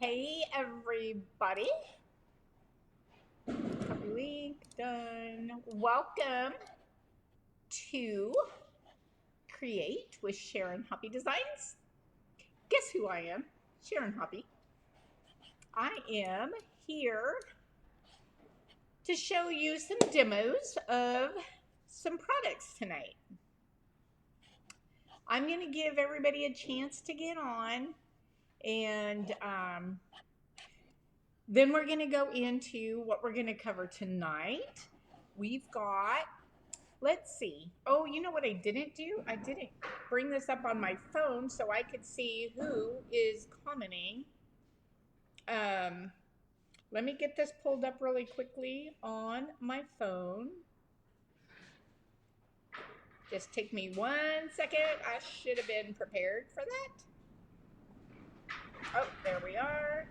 Hey everybody. Copy link, done. Welcome to Create with Sharon Hoppe Designs. Guess who I am? Sharon Hoppe. I am here to show you some demos of some products tonight. I'm going to give everybody a chance to get on, and then we're going to go into what we're going to cover tonight. We've got, let's see. Oh, you know what I didn't do? I didn't bring this up on my phone so I could see who is commenting. Let me get this pulled up really quickly on my phone. Just take me 1 second. I should have been prepared for that. Oh, there we are.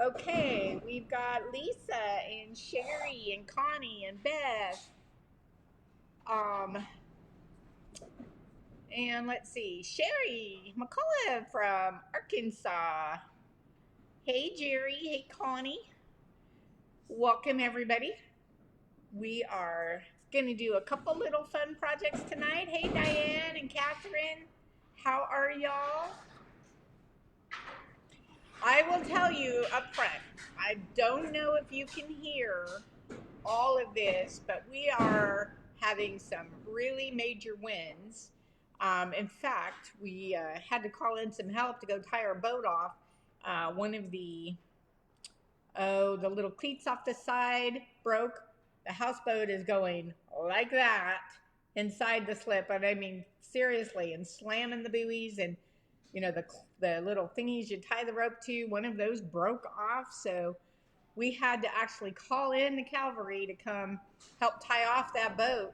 Okay, we've got Lisa and Sherry and Connie and Beth. And let's see, Sherry McCullough from Arkansas. Hey Jerry, hey Connie. Welcome everybody. We are going to do a couple little fun projects tonight. Hey Diane and Catherine, how are y'all? I will tell you up front, I don't know if you can hear all of this, but we are having some really major winds. In fact, we had to call in some help to go tie our boat off. One of the little cleats off the side broke. The houseboat is going like that inside the slip. And I mean, seriously, and slamming the buoys and, you know, the little thingies you tie the rope to, one of those broke off. So we had to actually call in the cavalry to come help tie off that boat.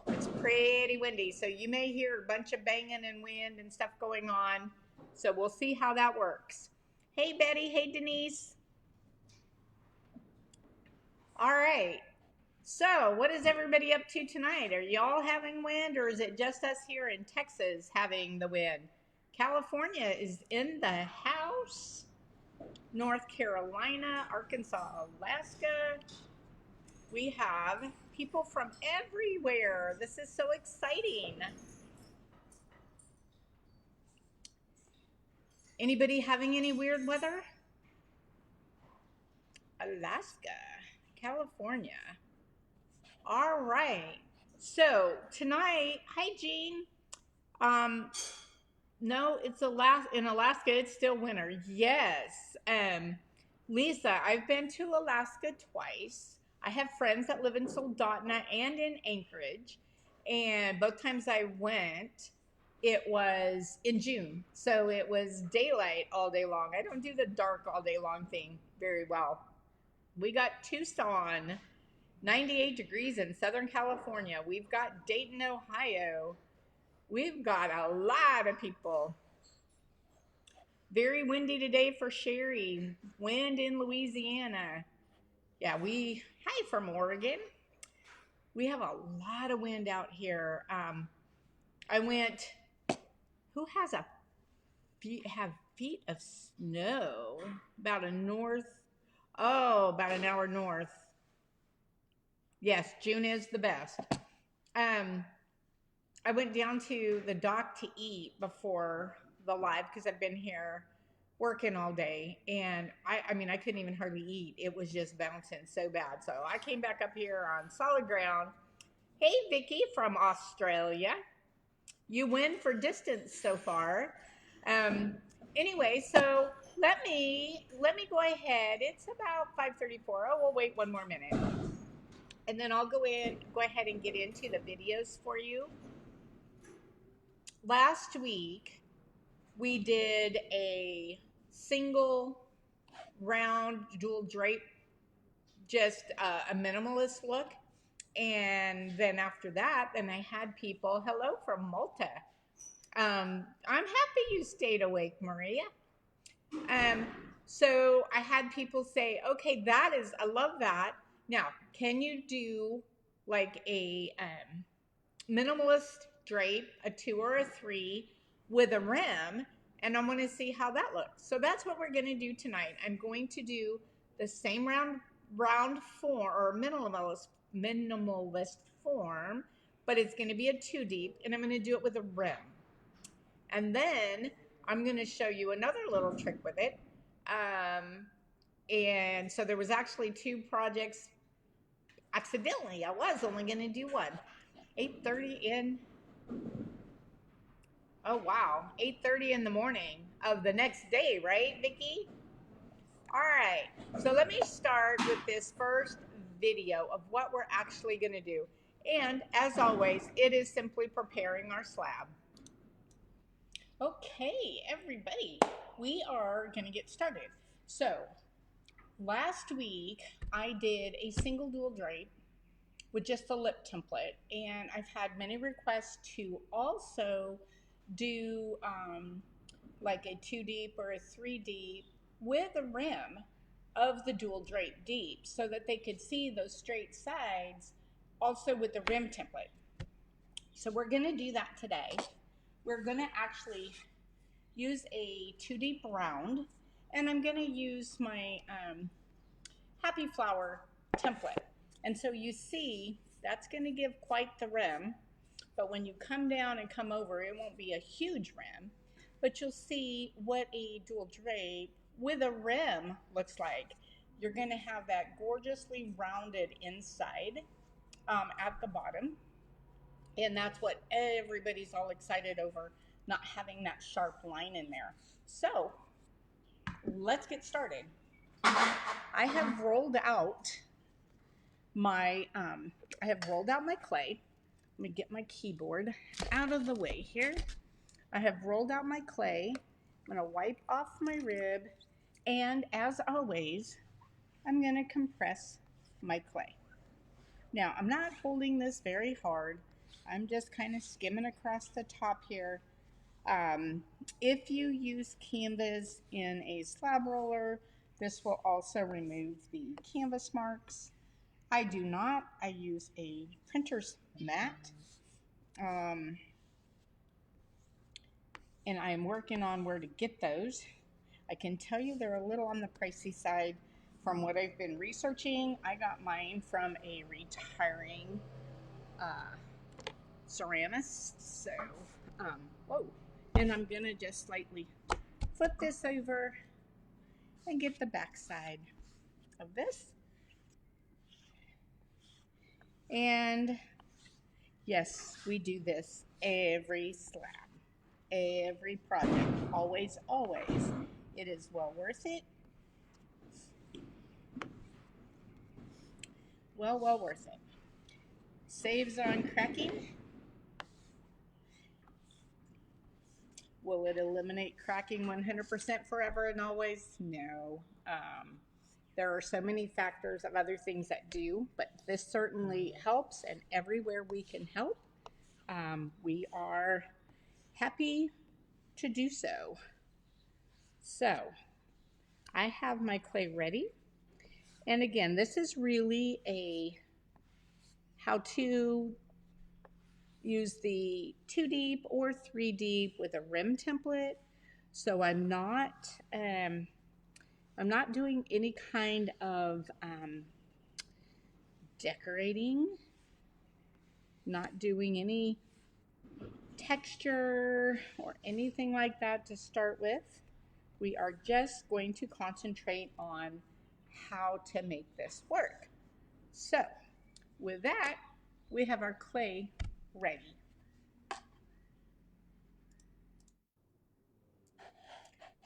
It's pretty windy, so you may hear a bunch of banging and wind and stuff going on. So we'll see how that works. Hey Betty, hey Denise. All right, so what is everybody up to tonight? Are y'all having wind, or is it just us here in Texas having the wind? California is in the house. North Carolina, Arkansas, Alaska. We have people from everywhere. This is so exciting. Anybody having any weird weather? Alaska, California. All right. So tonight, hi Jean. No, it's in Alaska. It's still winter. Yes. Lisa, I've been to Alaska twice. I have friends that live in Soldotna and in Anchorage, and both times I went, it was in June, so it was daylight all day long. I don't do the dark all day long thing very well. We got Tucson, 98 degrees in Southern California. We've got Dayton, Ohio. We've got a lot of people. Very windy today for Sherry. Wind in Louisiana. Yeah, hi from Oregon. We have a lot of wind out here. I went, who has have feet of snow? About an hour north. Yes, June is the best. I went down to the dock to eat before the live because I've been here working all day, and I mean I couldn't even hardly eat. It was just bouncing so bad. So I came back up here on solid ground. Hey Vicky from Australia. You win for distance so far. Anyway, so let me go ahead. It's about 5:34. Oh, we'll wait one more minute. And then I'll go ahead and get into the videos for you. Last week, we did a single round dual drape, just a minimalist look. And then after that, then I had people, hello from Malta. I'm happy you stayed awake, Maria. So I had people say, okay, I love that. Now, can you do like a minimalist drape, a 2 or a 3 with a rim, and I'm going to see how that looks. So that's what we're going to do tonight. I'm going to do the same round form, or minimalist form, but it's going to be a 2 deep, and I'm going to do it with a rim. And then I'm going to show you another little trick with it. And so there was actually 2 projects. Accidentally, I was only going to do one. 8:30 in. Oh wow, 8:30 in the morning of the next day, right, Vicki? All right. So let me start with this first video of what we're actually going to do. And as always, it is simply preparing our slab. Okay, everybody, we are going to get started. So last week I did a single dual drape with just the lip template, and I've had many requests to also do like a 2 deep or a 3 deep with a rim of the dual drape deep, so that they could see those straight sides also with the rim template. So we're going to do that today. We're going to actually use a 2 deep round, and I'm going to use my Happy Flower template. And so you see that's going to give quite the rim, but when you come down and come over, it won't be a huge rim, but you'll see what a dual drape with a rim looks like. You're going to have that gorgeously rounded inside at the bottom, and that's what everybody's all excited over, not having that sharp line in there. So let's get started. I have rolled out my clay. Let me get my keyboard out of the way here. I have rolled out my clay. I'm going to wipe off my rib, and as always, I'm going to compress my clay. Now, I'm not holding this very hard. I'm just kind of skimming across the top here. If you use canvas in a slab roller, this will also remove the canvas marks. I do not. I use a printer's mat. And I'm working on where to get those. I can tell you they're a little on the pricey side from what I've been researching. I got mine from a retiring ceramist. So, whoa. And I'm going to just slightly flip this over and get the back side of this. And yes, we do this every slab, every project, always, always. It is well worth it. Well worth it. Saves on cracking. Will it eliminate cracking 100% forever and always? No. There are so many factors of other things that do, but this certainly helps, and everywhere we can help, we are happy to do so. So, I have my clay ready, and again, this is really a how to use the 2 deep or 3 deep with a rim template. So I'm not doing any kind of decorating, not doing any texture or anything like that to start with. We are just going to concentrate on how to make this work. So with that, we have our clay ready.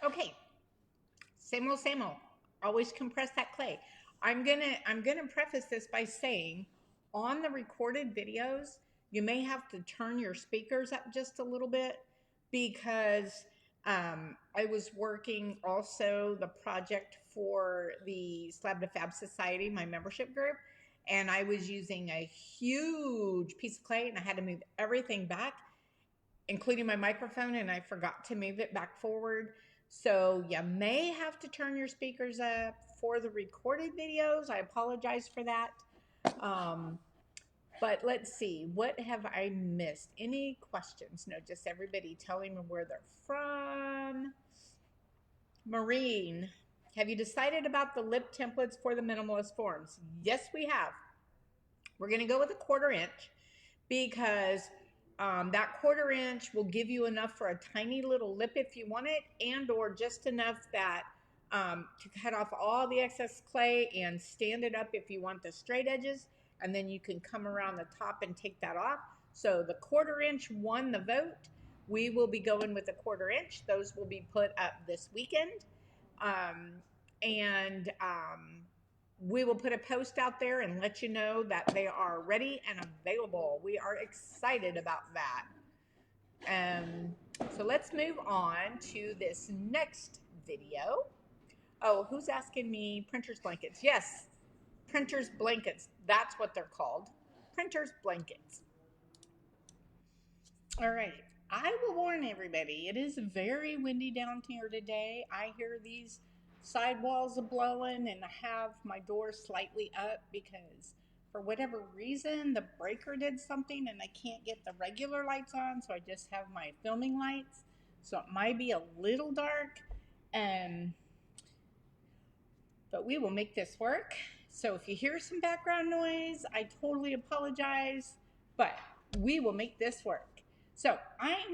Okay, same old, same old. Always compress that clay. I'm gonna preface this by saying, on the recorded videos, you may have to turn your speakers up just a little bit, because I was working also the project for the Slab to Fab Society, my membership group, and I was using a huge piece of clay, and I had to move everything back, including my microphone, and I forgot to move it back forward. So you may have to turn your speakers up for the recorded videos. I apologize for that. But let's see, what have I missed? Any questions? No, just everybody telling me where they're from. Marine, have you decided about the lip templates for the minimalist forms? Yes, we have. We're going to go with a 1/4 inch because that 1/4 inch will give you enough for a tiny little lip if you want it, and or just enough that to cut off all the excess clay and stand it up if you want the straight edges, and then you can come around the top and take that off. So the 1/4 inch won the vote. We will be going with a 1/4 inch. Those will be put up this weekend. And we will put a post out there and let you know that they are ready and available. We are excited about that. So let's move on to this next video. Oh, who's asking me printer's blankets? Yes, printer's blankets. That's what they're called. Printer's blankets. All right. I will warn everybody, it is very windy down here today. I hear these sidewalls are blowing and I have my door slightly up because for whatever reason, the breaker did something and I can't get the regular lights on. So I just have my filming lights. So it might be a little dark. But we will make this work. So if you hear some background noise, I totally apologize, but we will make this work. So I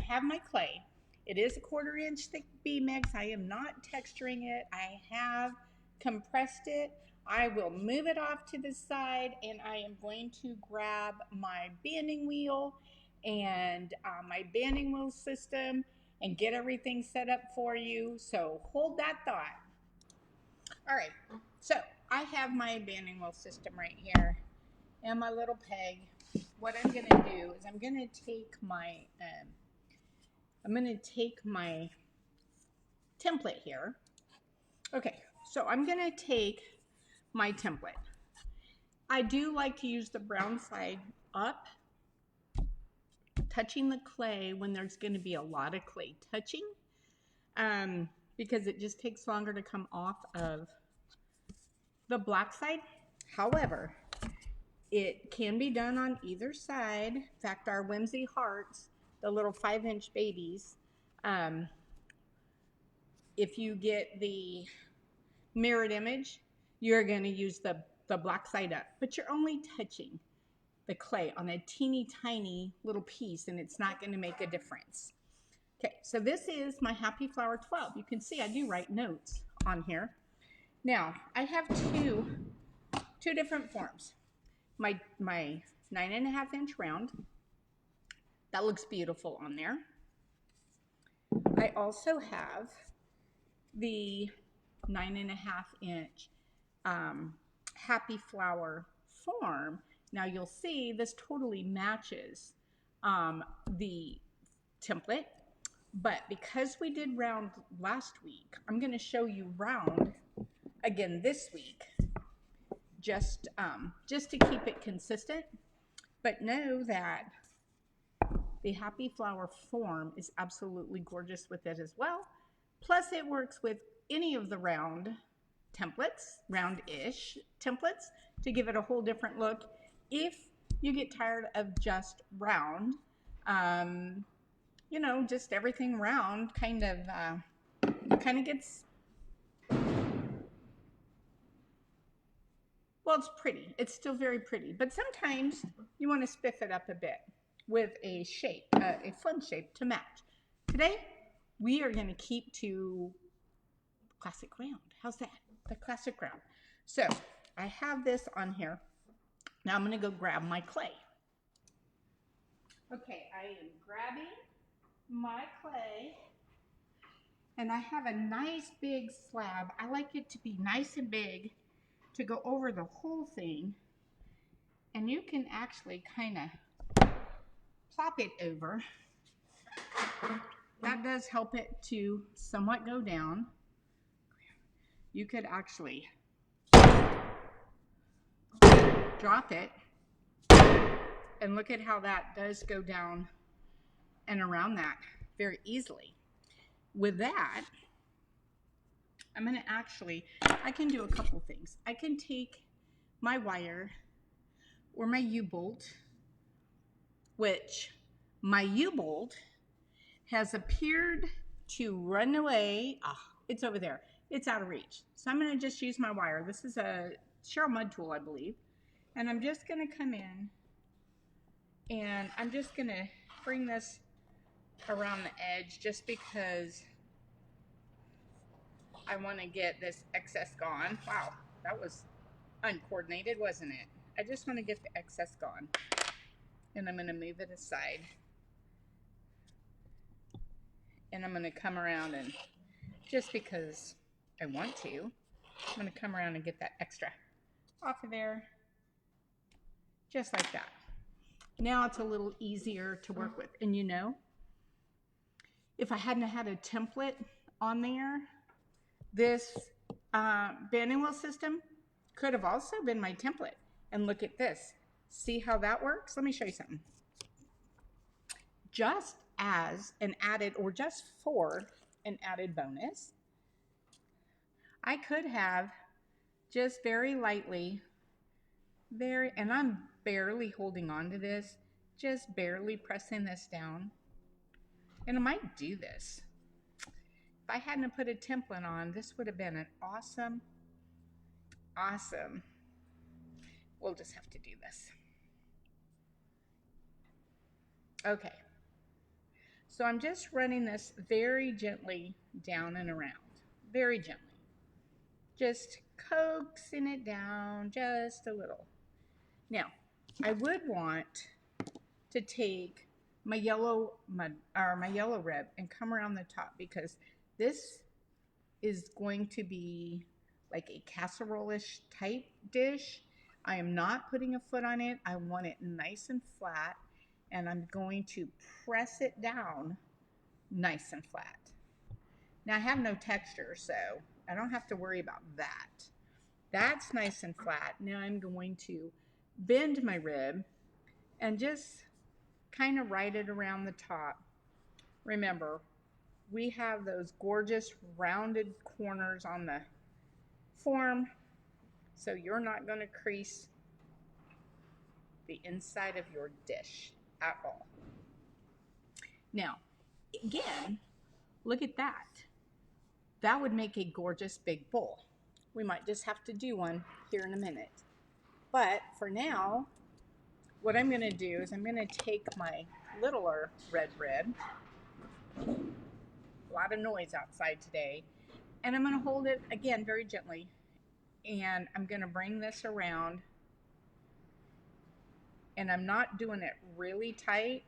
have my clay. It is a 1/4 inch thick bead mix. I am not texturing it. I have compressed it. I will move it off to the side and I am going to grab my banding wheel and my banding wheel system and get everything set up for you. So hold that thought. All right, so I have my banding wheel system right here and my little peg. What I'm going to do is I'm going to take my template here. Okay, so I'm going to take my template. I do like to use the brown side up, touching the clay when there's going to be a lot of clay touching, because it just takes longer to come off of the black side. However, it can be done on either side. In fact, our Whimsy Hearts, the little 5-inch babies, if you get the mirrored image, you're going to use the black side up, but you're only touching the clay on a teeny tiny little piece and it's not going to make a difference. Okay, so this is my Happy Flower 12. You can see I do write notes on here. Now, I have two different forms. My 9.5 inch round, that looks beautiful on there. I also have the 9.5 inch Happy Flower form. Now you'll see this totally matches the template, but because we did round last week, I'm going to show you round again this week, just to keep it consistent. But know that the Happy Flower form is absolutely gorgeous with it as well. Plus it works with any of the round templates, round-ish templates, to give it a whole different look. If you get tired of just round, you know, just everything round kind of gets, well, it's pretty. It's still very pretty, but sometimes you want to spiff it up a bit with a shape, a fun shape to match. Today, we are going to keep to classic round. How's that? The classic round. So I have this on here. Now I'm going to go grab my clay. Okay, I am grabbing my clay and I have a nice big slab. I like it to be nice and big to go over the whole thing, and you can actually kind of plop it over. That does help it to somewhat go down. You could actually drop it and look at how that does go down and around that very easily. With that, I'm going to I can do a couple things. I can take my wire, or my U-bolt, which my U-bolt has appeared to run away. Ah, it's over there. It's out of reach. So I'm going to just use my wire. This is a Sharon mud tool, I believe. And I'm just going to come in and I'm just going to bring this around the edge just because I want to get this excess gone. Wow, that was uncoordinated, wasn't it? I just want to get the excess gone. And I'm going to move it aside. And I'm going to come around and just because I want to, I'm going to come around and get that extra off of there. Just like that. Now it's a little easier to work with. And you know, if I hadn't had a template on there, this banding wheel system could have also been my template. And look at this. See how that works? Let me show you something. Just as an added, or just for an added bonus, I could have just very lightly, and I'm barely holding on to this, just barely pressing this down. And I might do this. If I hadn't put a template on, this would have been an awesome, we'll just have to do this. Okay. So I'm just running this very gently down and around, very gently. Just coaxing it down just a little. Now, I would want to take my yellow rib and come around the top because this is going to be like a casserole-ish type dish. I am not putting a foot on it. I want it nice and flat, and I'm going to press it down nice and flat. Now I have no texture, so I don't have to worry about that. That's nice and flat. Now I'm going to bend my rib and just kind of ride it around the top. Remember, we have those gorgeous rounded corners on the form, so you're not going to crease the inside of your dish at all. Now, again, look at that. That would make a gorgeous big bowl. We might just have to do one here in a minute. But for now, what I'm going to do is I'm going to take my littler red rib, a lot of noise outside today, and I'm going to hold it again very gently, and I'm going to bring this around, and I'm not doing it really tight.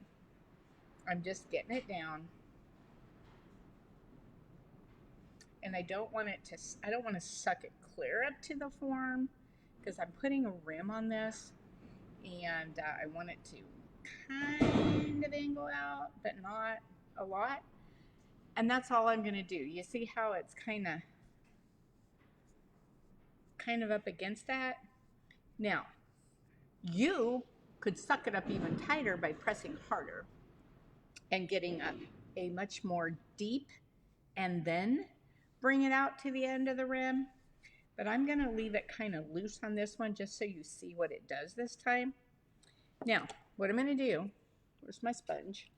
I'm just getting it down. And I don't want to suck it clear up to the form because I'm putting a rim on this, and I want it to kind of angle out, but not a lot. And that's all I'm going to do. You see how it's kind of up against that? Now, you could suck it up even tighter by pressing harder and getting up a much more deep and then bring it out to the end of the rim. But I'm going to leave it kind of loose on this one just so you see what it does this time. Now, what I'm going to do, where's my sponge,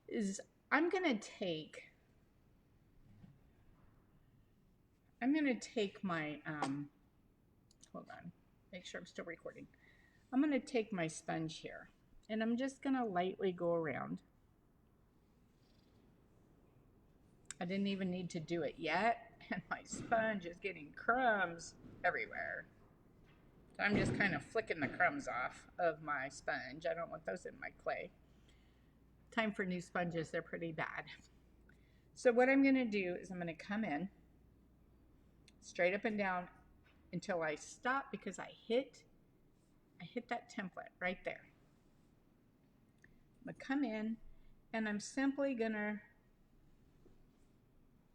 is I'm going to take my, hold on, make sure I'm still recording. I'm going to take my sponge here, and I'm just going to lightly go around. I didn't even need to do it yet, and my sponge is getting crumbs everywhere. So I'm just kind of flicking the crumbs off of my sponge. I don't want those in my clay. Time for new sponges, they're pretty bad. So what I'm going to do is I'm going to come in straight up and down until I stop because I hit that template right there. I'm going to come in and I'm simply going to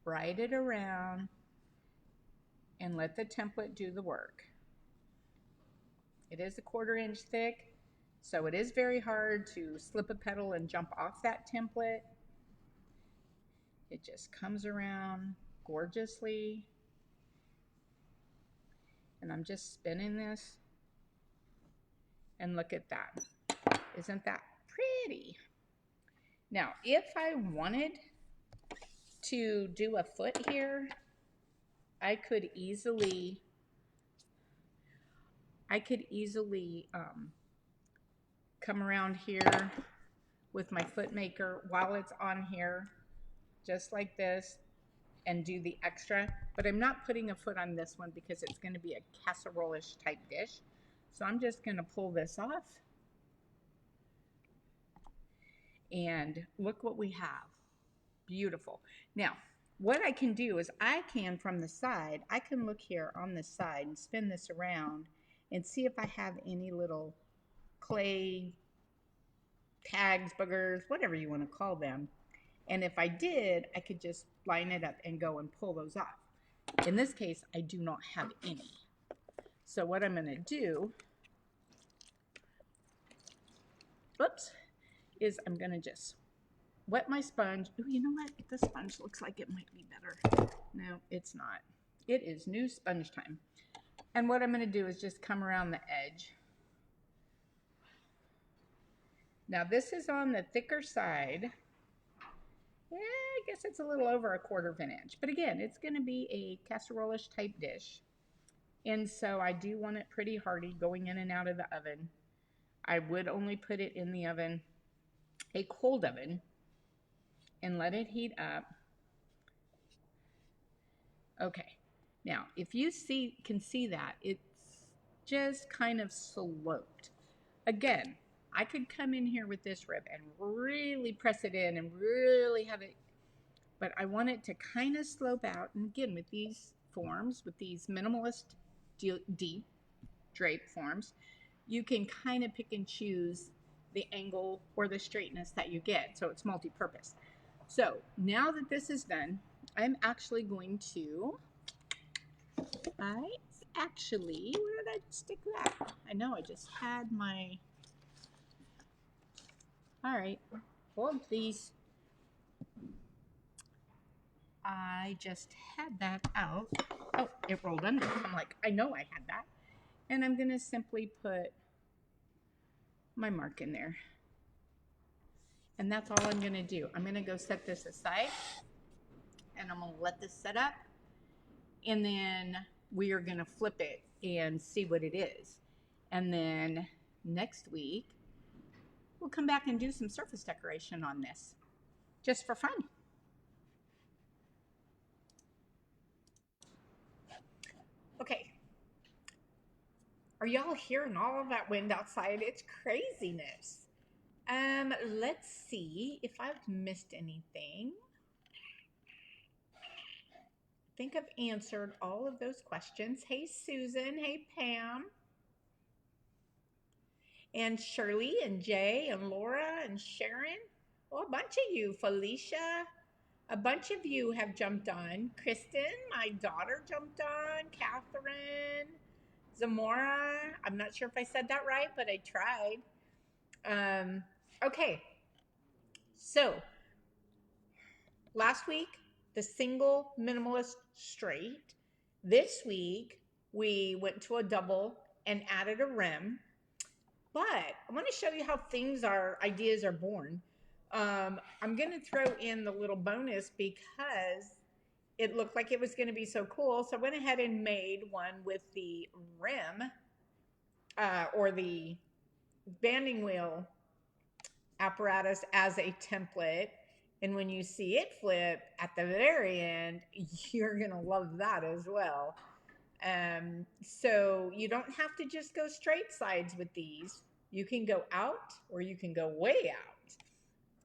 ride it around and let the template do the work. It is a 1/4 inch thick, so it is very hard to slip a petal and jump off that template. It just comes around gorgeously. And I'm just spinning this. And look at that. Isn't that pretty? Now, if I wanted to do a foot here, I could easily come around here with my foot maker while it's on here, just like this, and do the extra. But I'm not putting a foot on this one because it's going to be a casserole-ish type dish. So I'm just going to pull this off. And look what we have. Beautiful. Now, what I can do is I can, from the side, I can look here on this side and spin this around and see if I have any little clay tags, boogers, whatever you want to call them. And if I did, I could just line it up and go and pull those off. In this case, I do not have any. So what I'm going to do, oops, is I'm going to just wet my sponge. Ooh, you know what? The sponge looks like it might be better. No, it's not. It is new sponge time. And what I'm going to do is just come around the edge. Now this is on the thicker side. Yeah, I guess it's a little over 1/4 of an inch. But again, it's going to be a casserole-ish type dish. And so I do want it pretty hearty going in and out of the oven. I would only put it in the oven, a cold oven, and let it heat up. Okay, now if you can see that, it's just kind of sloped. Again, I could come in here with this rib and really press it in and really have it, but I want it to kind of slope out. And again, with these forms, with these minimalist deep drape forms, you can kind of pick and choose the angle or the straightness that you get. So it's multi-purpose. So now that this is done, I'm actually going to, where did I stick that? I know I just had my, all right, well, these, I just had that out. Oh, it rolled under. I'm like, I know I had that. And I'm going to simply put my mark in there. And that's all I'm going to do. I'm going to go set this aside. And I'm going to let this set up. And then we are going to flip it and see what it is. And then next week, we'll come back and do some surface decoration on this. Just for fun. Okay. Are y'all hearing all of that wind outside? It's craziness. Let's see if I've missed anything. I think I've answered all of those questions. Hey, Susan. Hey, Pam. And Shirley and Jay and Laura and Sharon. Well, a bunch of you. Felicia. A bunch of you have jumped on. Kristen, my daughter, jumped on. Catherine. Zamora. I'm not sure if I said that right, but I tried. Okay. So, last week, the single minimalist straight. This week, we went to a double and added a rim. But I want to show you how ideas are born. I'm going to throw in the little bonus because it looked like it was going to be so cool. So I went ahead and made one with the rim or the banding wheel apparatus as a template. And when you see it flip at the very end, you're going to love that as well. So you don't have to just go straight sides with these. You can go out or you can go way out.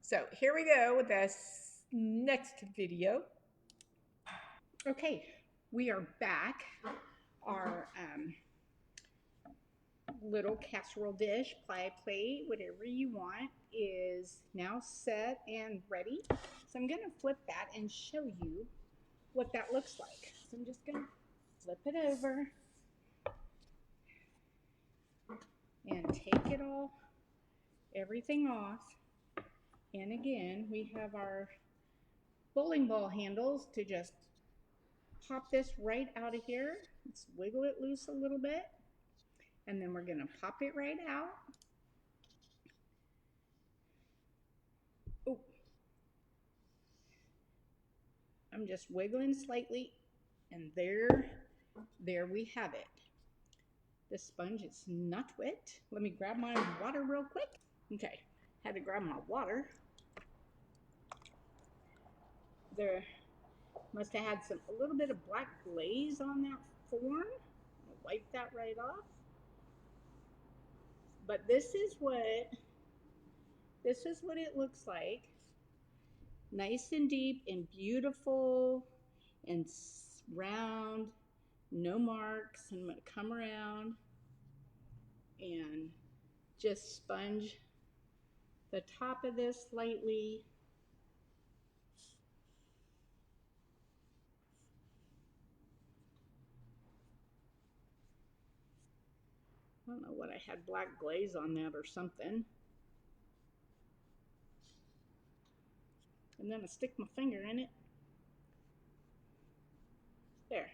So here we go with this next video. Okay, we are back. Our little casserole dish, pie plate, whatever you want, is now set and ready. So I'm going to flip that and show you what that looks like. So I'm just going to flip it over and take it all, everything off. And again, we have our bowling ball handles to just pop this right out of here. Let's wiggle it loose a little bit. And then we're gonna pop it right out. Oh, I'm just wiggling slightly, and there we have it. The sponge is not wet. Let me grab my water real quick. Okay, had to grab my water. There must have had a little bit of black glaze on that form. I'll wipe that right off. But this is what it looks like. Nice and deep and beautiful and round, no marks. And I'm going to come around and just sponge the top of this lightly. I don't know what, I had black glaze on that or something. And then I stick my finger in it. There.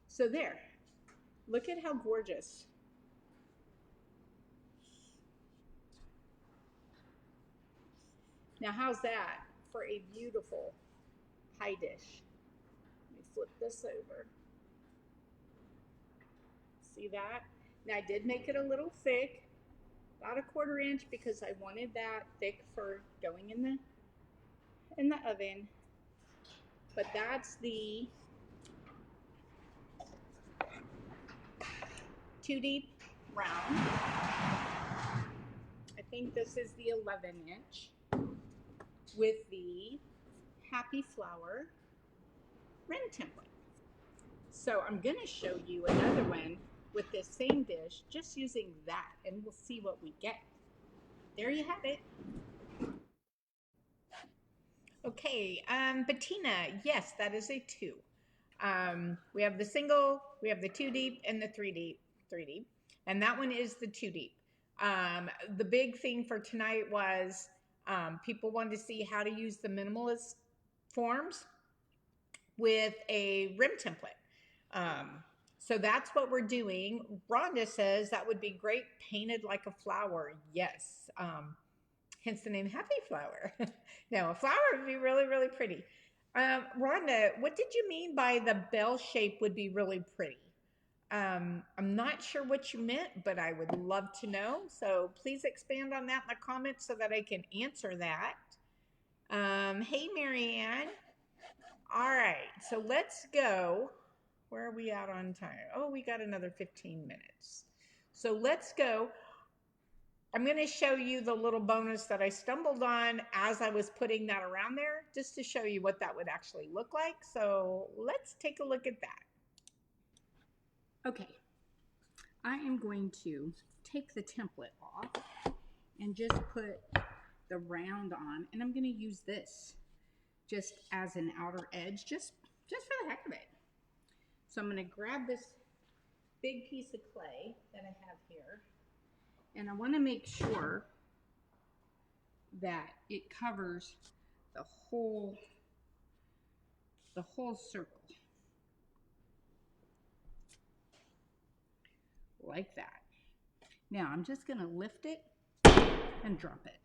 So there. Look at how gorgeous. Now how's that for a beautiful pie dish? Let me flip this over. See that? Now I did make it a little thick, about 1/4 inch, because I wanted that thick for going in the oven. But that's the 2 deep round. I think this is the 11-inch with the Happy Flower Rim Template. So I'm going to show you another one with this same dish, just using that, and we'll see what we get. There you have it. Okay, Bettina, yes, that is a 2. We have the single, we have the 2 deep, and the 3 deep, and that one is the 2 deep. The big thing for tonight was people wanted to see how to use the minimalist forms with a rim template. So that's what we're doing. Rhonda says that would be great painted like a flower. Yes. Hence the name Happy Flower. No, a flower would be really, really pretty. Rhonda, what did you mean by the bell shape would be really pretty? I'm not sure what you meant, but I would love to know. So please expand on that in the comments so that I can answer that. Hey, Marianne. All right, so let's go. Where are we at on time? Oh, we got another 15 minutes. So let's go. I'm going to show you the little bonus that I stumbled on as I was putting that around there, just to show you what that would actually look like. So let's take a look at that. Okay, I am going to take the template off and just put the round on, and I'm going to use this just as an outer edge, just for the heck of it. So I'm going to grab this big piece of clay that I have here, and I want to make sure that it covers the whole circle, like that. Now I'm just going to lift it and drop it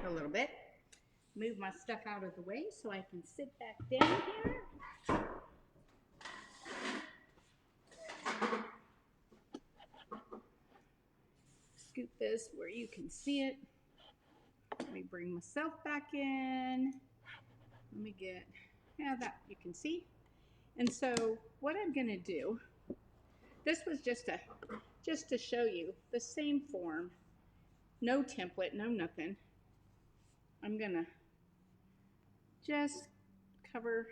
a little bit. Move my stuff out of the way so I can sit back down here. Scoop this where you can see it. Let me bring myself back in. Let me get, yeah, that you can see. And so what I'm going to do, this was just to show you the same form, no template, no nothing. I'm going to just cover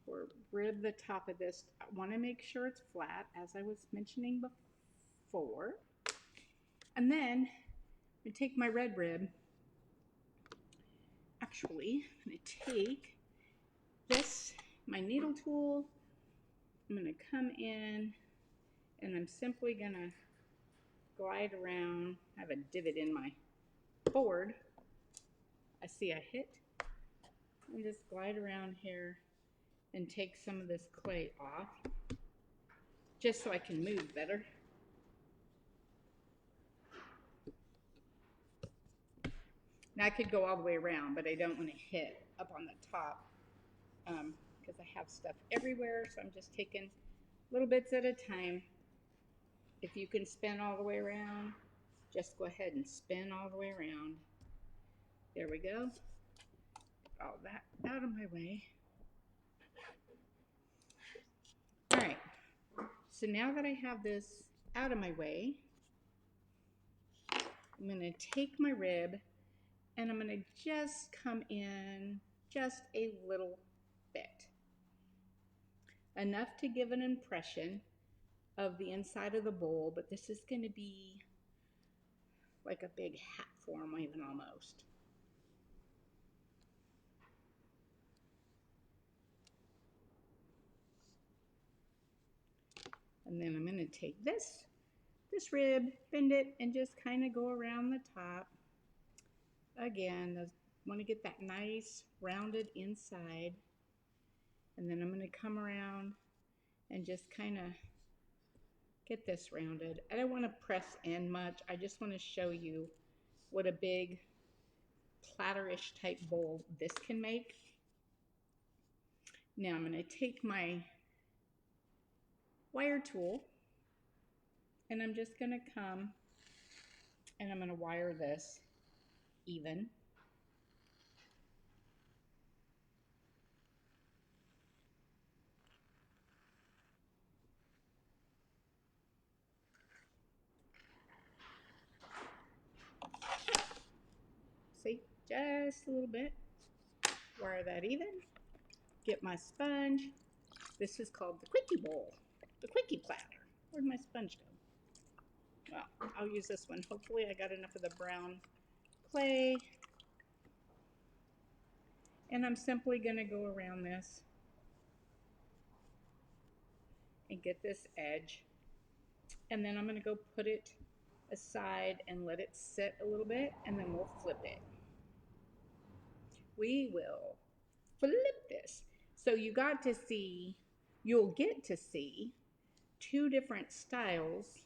or rib the top of this. I want to make sure it's flat, as I was mentioning before. And then I take my red rib. Actually, I'm going to take this, my needle tool. I'm going to come in and I'm simply going to glide around. I have a divot in my board. I see a hit. And just glide around here and take some of this clay off, just so I can move better. Now I could go all the way around, but I don't want to hit up on the top because I have stuff everywhere, so I'm just taking little bits at a time. If you can spin all the way around, just go ahead and spin all the way around. There we go. Get all that out of my way. All right, so now that I have this out of my way, I'm going to take my rib and I'm going to just come in just a little bit. Enough to give an impression of the inside of the bowl, but this is going to be like a big hat form, even almost. And then I'm going to take this rib, bend it, and just kind of go around the top. Again, I want to get that nice rounded inside. And then I'm going to come around and just kind of get this rounded. I don't want to press in much. I just want to show you what a big platterish type bowl this can make. Now I'm going to take my wire tool and I'm just going to come and I'm going to wire this even. See, just a little bit. Wire that even. Get my sponge. This is called the quickie bowl, the quickie platter. Where'd my sponge go? Well, I'll use this one. Hopefully I got enough of the brown clay. And I'm simply going to go around this and get this edge. And then I'm going to go put it aside and let it sit a little bit, and then we'll flip it. We will flip this. So you got to see, you'll get to see two different styles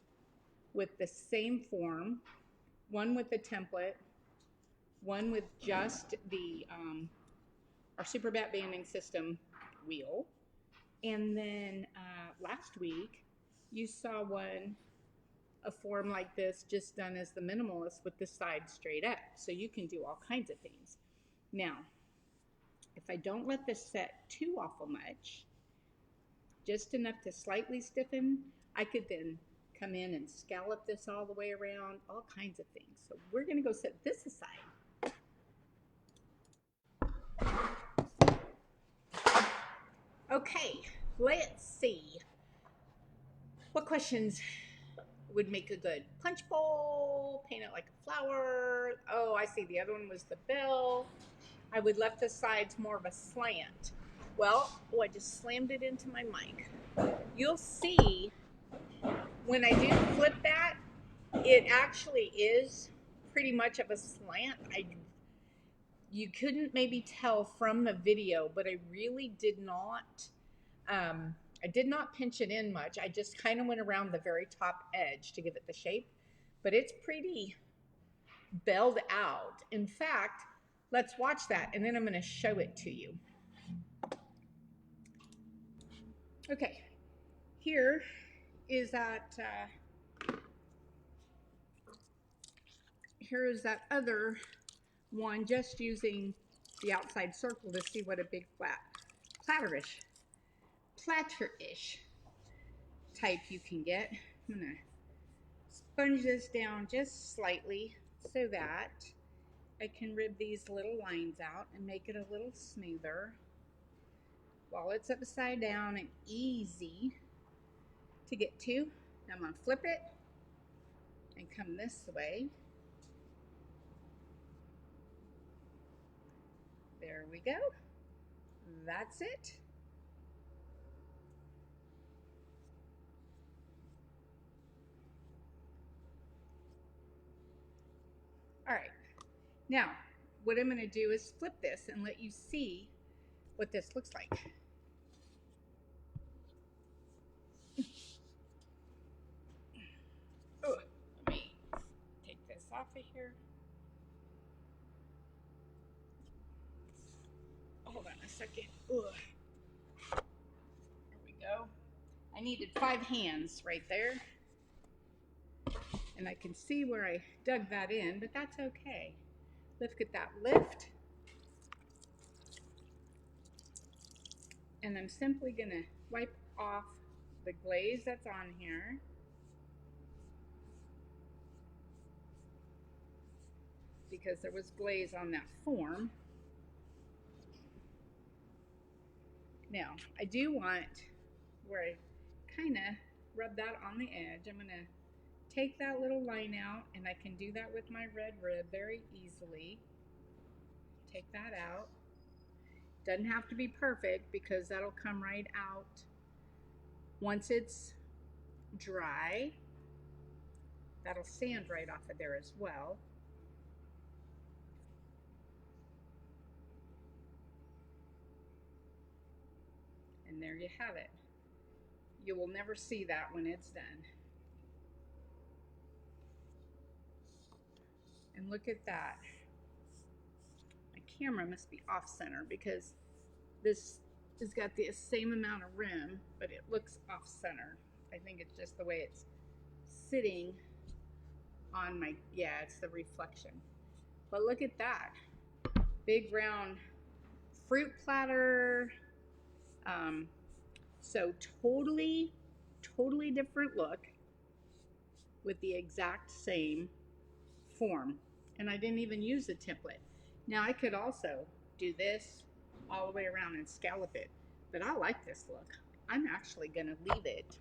with the same form, one with the template, one with just the our Super Bat banding system wheel. And then last week you saw one, a form like this, just done as the minimalist with the side straight up. So you can do all kinds of things. Now, if I don't let this set too awful much, just enough to slightly stiffen, I could then come in and scallop this all the way around, all kinds of things. So we're going to go set this aside. Okay, let's see. What questions would make a good punch bowl? Paint it like a flower. Oh, I see. The other one was the bell. I would left the sides more of a slant. Well, oh, I just slammed it into my mic. You'll see when I do flip that, it actually is pretty much of a slant. You couldn't maybe tell from the video, but I really did not, I did not pinch it in much. I just kind of went around the very top edge to give it the shape, but it's pretty belled out. In fact, let's watch that and then I'm going to show it to you. Okay, here is that, here is that other one, just using the outside circle to see what a big flat platterish type you can get. I'm gonna sponge this down just slightly so that I can rib these little lines out and make it a little smoother while it's upside down and easy to get to. Now I'm gonna flip it and come this way. There we go. That's it. All right. Now, what I'm going to do is flip this and let you see what this looks like. of here? Hold on a second. Ugh. There we go. I needed 5 hands right there. And I can see where I dug that in, but that's okay. Let's get that lift. And I'm simply gonna wipe off the glaze that's on here. Because there was glaze on that form. Now, I do want where I kind of rub that on the edge. I'm gonna take that little line out, and I can do that with my red rib very easily. Take that out. Doesn't have to be perfect because that'll come right out once it's dry. That'll sand right off of there as well. And there you have it. You will never see that when it's done. And look at that. My camera must be off center because this has got the same amount of rim, but it looks off center. I think it's just the way it's sitting on my, yeah, it's the reflection. But look at that. Big round fruit platter. So totally different look with the exact same form. And I didn't even use the template. Now I could also do this all the way around and scallop it, but I like this look. I'm actually gonna leave it.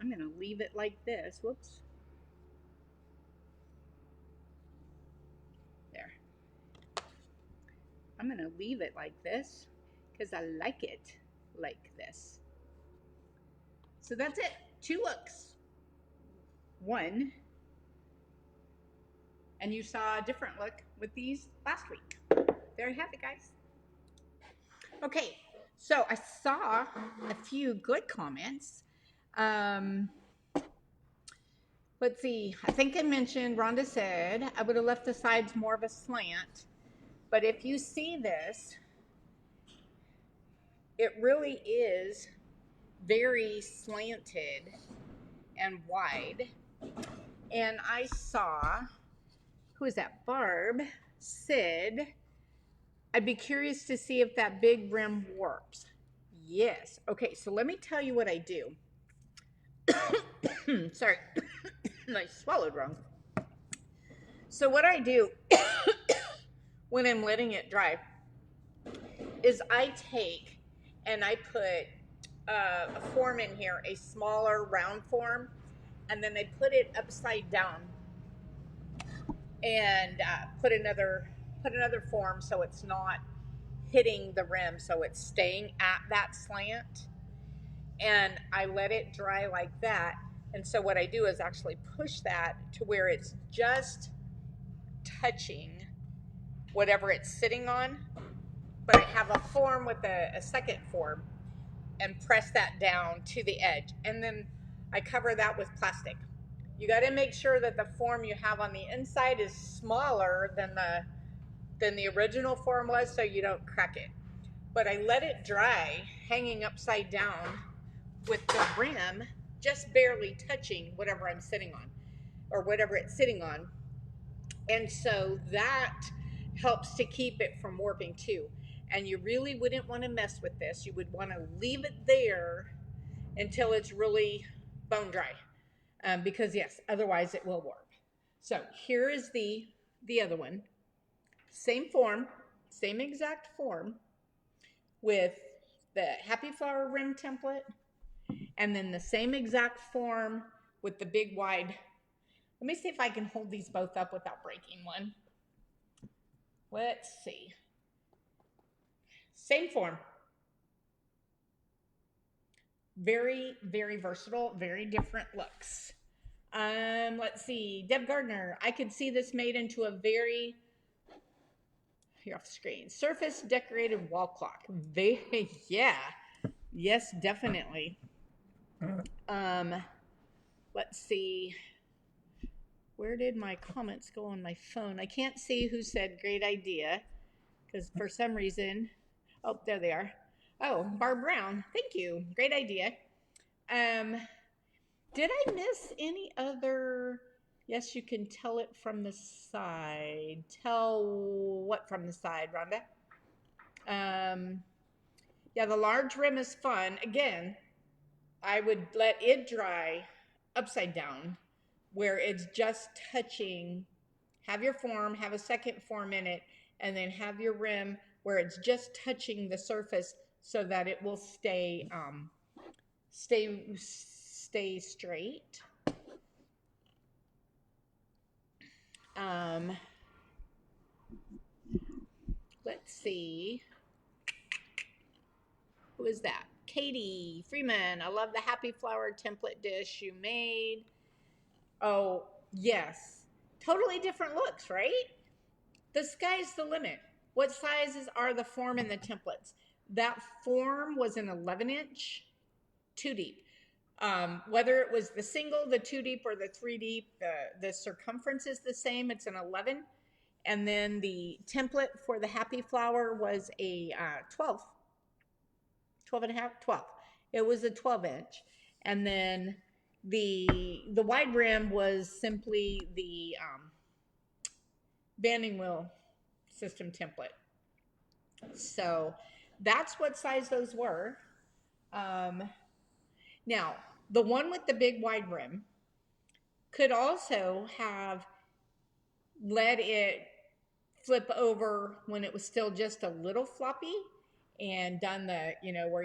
I'm gonna leave it like this. Whoops. There. I'm gonna leave it like this because I like it like this. So that's it. 2 looks. 1. And you saw a different look with these last week. There you have it, guys. Okay, so I saw a few good comments. Let's see. I think I mentioned, Rhonda said, I would have left the sides more of a slant. But if you see this, it really is very slanted and wide. And I saw, who is that? Barb said, I'd be curious to see if that big rim warps. Yes. Okay, so let me tell you what I do. Sorry, I swallowed wrong. So what I do when I'm letting it dry is I take and I put a form in here, a smaller round form, and then I put it upside down and put another form so it's not hitting the rim, so it's staying at that slant. And I let it dry like that. And so what I do is actually push that to where it's just touching whatever it's sitting on. But I have a form with a second form and press that down to the edge. And then I cover that with plastic. You got to make sure that the form you have on the inside is smaller than the original form was, so you don't crack it. But I let it dry hanging upside down with the rim just barely touching whatever I'm sitting on or whatever it's sitting on. And so that helps to keep it from warping too. And you really wouldn't want to mess with this. You would want to leave it there until it's really bone dry. Because yes, otherwise it will warp. So here is the other one. Same form, same exact form with the Happy Flower Rim Template, and then the same exact form with the big wide. Let me see if I can hold these both up without breaking one. Let's see. Same form. Very, very versatile, very different looks. Let's see. Deb Gardner, I could see this made into a very, here off the screen, surface decorated wall clock. Yeah. Yes, definitely. Let's see. Where did my comments go on my phone? I can't see who said great idea because for some reason, oh, there they are. Oh, Barb Brown, thank you. Great idea. Um, did I miss any other? Yes, you can tell it from the side. Tell what from the side, Rhonda? Um, yeah, the large rim is fun. Again, I would let it dry upside down where it's just touching. Have your form, have a second form in it, and then have your rim where it's just touching the surface so that it will stay straight. Um, let's see. Who is that? Katie Freeman. I love the happy flower template dish you made. Oh, yes. Totally different looks, right? The sky's the limit. What sizes are the form and the templates? That form was an 11-inch, 2 deep. Whether it was the single, the 2 deep, or the 3 deep, the circumference is the same. It's an 11. And then the template for the happy flower was a 12 and a half, 12. It was a 12-inch. And then the wide rim was simply the banding wheel system template. So that's what size those were. Now, the one with the big wide rim could also have let it flip over when it was still just a little floppy and done the, where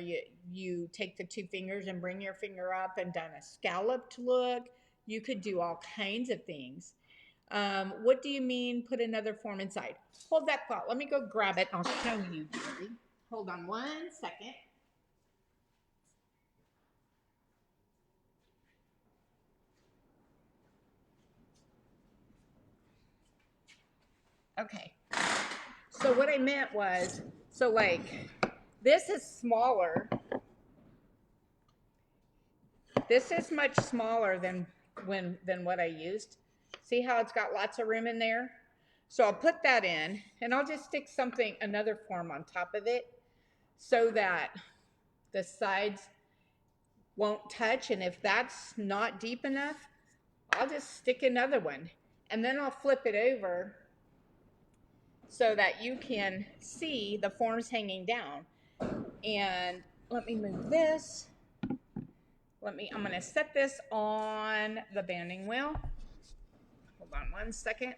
you take the 2 fingers and bring your finger up and done a scalloped look. You could do all kinds of things. What do you mean put another form inside? Hold that thought. Let me go grab it. I'll show you, Jerry. Hold on 1 second. Okay. So what I meant was, so like, this is smaller. This is much smaller than what I used. See how it's got lots of room in there? So I'll put that in, and I'll just stick another form on top of it so that the sides won't touch. And if that's not deep enough, I'll just stick another one. And then I'll flip it over so that you can see the forms hanging down. And let me move this. I'm going to set this on the banding wheel. Hold on 1 second.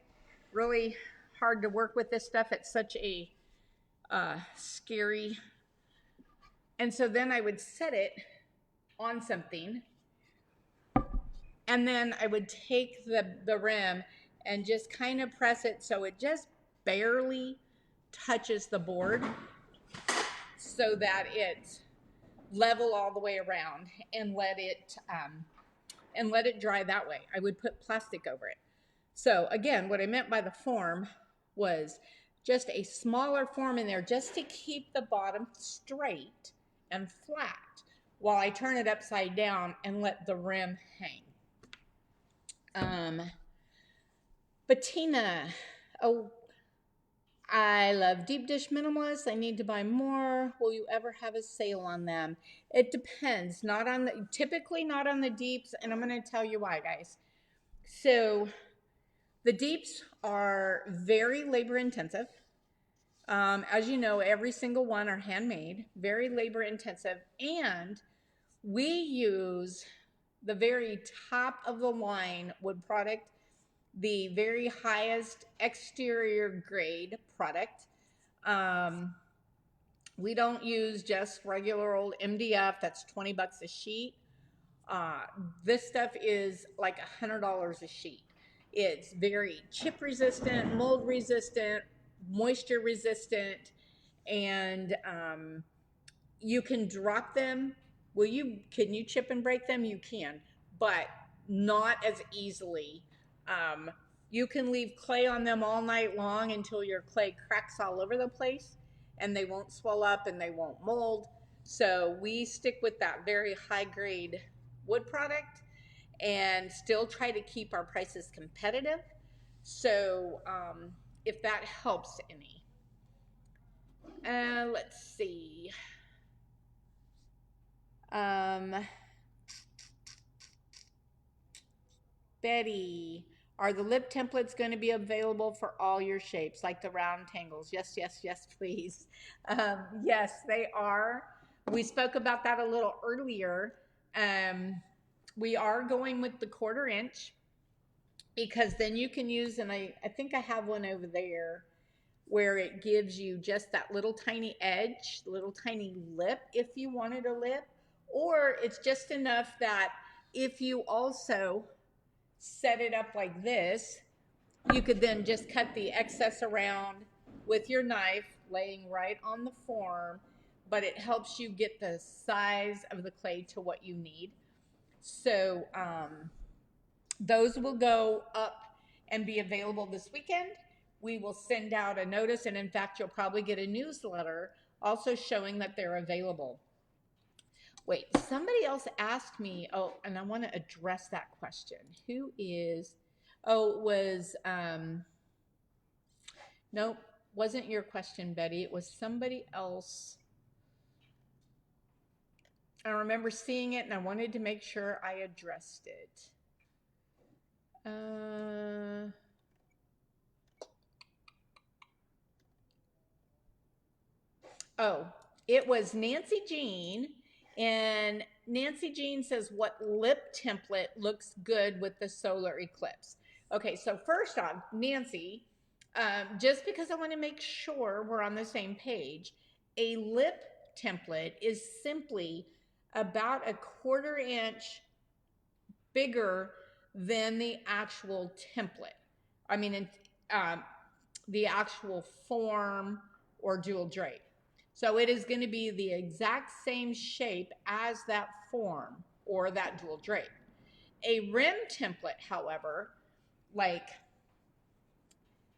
Really hard to work with this stuff. It's such a scary. And so then I would set it on something. And then I would take the rim and just kind of press it so it just barely touches the board so that it's level all the way around, and let it dry that way. I would put plastic over it. So again, what I meant by the form was just a smaller form in there just to keep the bottom straight and flat while I turn it upside down and let the rim hang. Bettina, oh, I love deep dish minimalists. I need to buy more. Will you ever have a sale on them? It depends. Typically not on the deeps, and I'm going to tell you why, guys. So the deeps are very labor intensive. As you know, every single one are handmade, very labor intensive, and we use the very top of the line wood product, the very highest exterior grade product. We don't use just regular old MDF. That's $20 a sheet. This stuff is like $100 a sheet. It's very chip resistant, mold resistant, moisture resistant, and you can drop them. Can you chip and break them? You can, but not as easily. You can leave clay on them all night long until your clay cracks all over the place, and they won't swell up and they won't mold. So we stick with that very high grade wood product, and still try to keep our prices competitive. So if that helps any. Let's see. Betty, are the lip templates going to be available for all your shapes, like the round tangles? Yes, yes, yes, please. Yes, they are. We spoke about that a little earlier. We are going with the 1/4 inch because then you can use, and I think I have one over there where it gives you just that little tiny edge, little tiny lip if you wanted a lip, or it's just enough that if you also set it up like this, you could then just cut the excess around with your knife, laying right on the form, but it helps you get the size of the clay to what you need. So those will go up and be available this weekend. We will send out a notice, and in fact, you'll probably get a newsletter also showing that they're available. Wait, somebody else asked me, oh, and I want to address that question. Who is, oh, it was, nope, wasn't your question, Betty. It was somebody else. I remember seeing it, and I wanted to make sure I addressed it. Oh, it was Nancy Jean, and Nancy Jean says, what lip template looks good with the solar eclipse? Okay, so first off, Nancy, just because I want to make sure we're on the same page, a lip template is simply about a 1/4 inch bigger than the actual template. I mean, the actual form or jewel drape. So it is going to be the exact same shape as that form or that jewel drape. A rim template, however, like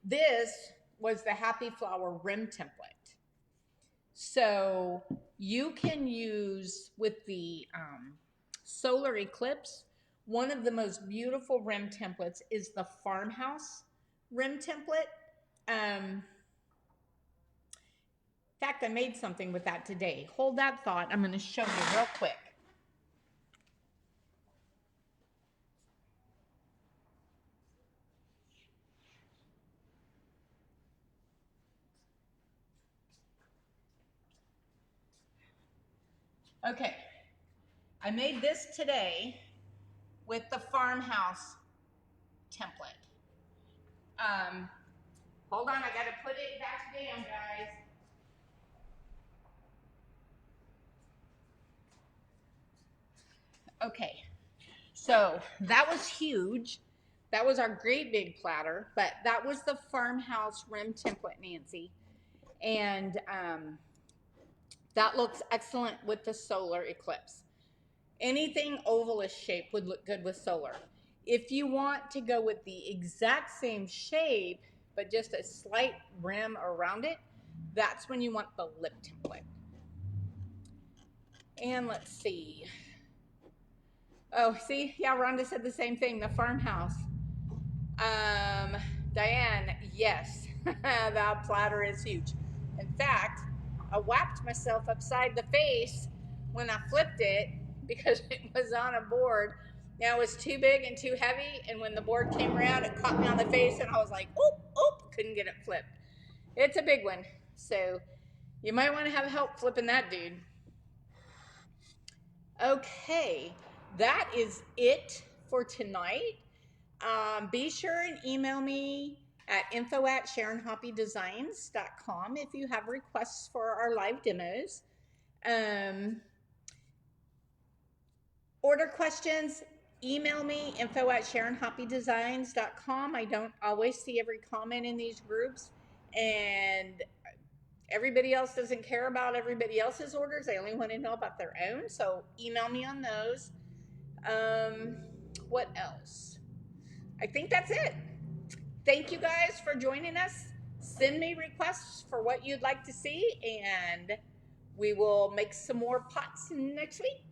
this was the Happy Flower rim template. So you can use with the solar eclipse, one of the most beautiful rim templates is the Farmhouse Rim Template. In fact, I made something with that today. Hold that thought. I'm going to show you real quick. Okay, I made this today with the Farmhouse template. Hold on, I got to put it back down, guys. Okay, so that was huge. That was our great big platter, but that was the Farmhouse Rim Template, Nancy. And that looks excellent with the solar eclipse. Anything ovalish shape would look good with solar. If you want to go with the exact same shape, but just a slight rim around it, that's when you want the lip template. And let's see. Oh, see? Yeah, Rhonda said the same thing, the Farmhouse. Diane, yes, that platter is huge. In fact, I whacked myself upside the face when I flipped it because it was on a board. Now it was too big and too heavy, and when the board came around, it caught me on the face, and I was like, oop, oop, couldn't get it flipped. It's a big one, so you might want to have help flipping that dude. Okay, that is it for tonight. Be sure and email me at info@SharonHoppeDesigns.com if you have requests for our live demos. Order questions, email me, info@SharonHoppeDesigns.com. I don't always see every comment in these groups, and everybody else doesn't care about everybody else's orders. They only want to know about their own, so email me on those. What else? I think that's it. Thank you guys for joining us. Send me requests for what you'd like to see, and we will make some more pots next week.